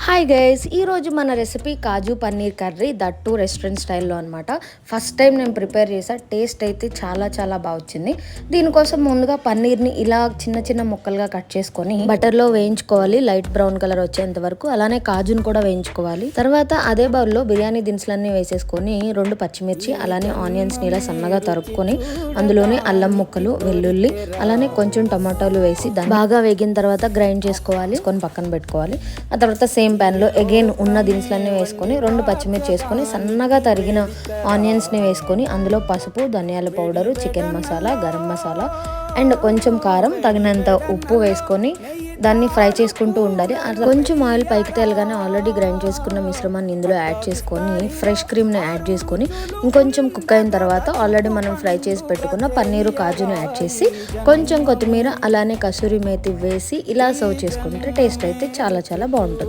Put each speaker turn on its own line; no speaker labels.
Hi guys, ఈరోజు మన recipe kaju paneer curry, that restaurant స్టైల్లో అనమాట. ఫస్ట్ టైం నేను ప్రిపేర్ చేసా. టేస్ట్ అయితే చాలా చాలా బాగా వచ్చింది. దీనికోసం ముందుగా పన్నీర్ని ఇలా చిన్న చిన్న ముక్కలుగా కట్ చేసుకొని బటర్లో వేయించుకోవాలి, లైట్ బ్రౌన్ కలర్ వచ్చేంత వరకు. అలానే కాజును కూడా వేయించుకోవాలి. తర్వాత అదే బౌల్లో బిర్యానీ దినుసులన్నీ వేసేసుకొని 2 పచ్చిమిర్చి అలానే ఆనియన్స్ని ఇలా సన్నగా తరుపుకొని అందులోనే అల్లం ముక్కలు, వెల్లుల్లి అలానే కొంచెం టమాటాలు వేసి దాన్ని బాగా వేగిన తర్వాత గ్రైండ్ చేసుకోవాలి, పక్కన పెట్టుకోవాలి. ఆ తర్వాత సేమ్ ప్యాన్లో అగైన్ ఉన్న దినుసులన్నీ వేసుకొని 2 పచ్చిమిర్చి వేసుకొని సన్నగా తరిగిన ఆనియన్స్ని వేసుకొని అందులో పసుపు, ధనియాల powder, chicken masala, garam masala and కొంచెం కారం, తగినంత ఉప్పు వేసుకొని దాన్ని ఫ్రై చేసుకుంటూ ఉండాలి. అట్లా కొంచెం ఆయిల్ పైకి తేలగానే ఆల్రెడీ గ్రైండ్ చేసుకున్న మిశ్రమాన్ని ఇందులో యాడ్ చేసుకొని ఫ్రెష్ క్రీమ్ని యాడ్ చేసుకొని ఇంకొంచెం కుక్ అయిన తర్వాత ఆల్రెడీ మనం ఫ్రై చేసి పెట్టుకున్న పన్నీరు, కాజును యాడ్ చేసి కొంచెం కొత్తిమీర అలానే కసూరి మేతి వేసి ఇలా సర్వ్ చేసుకుంటే టేస్ట్ అయితే చాలా చాలా బాగుంటుంది.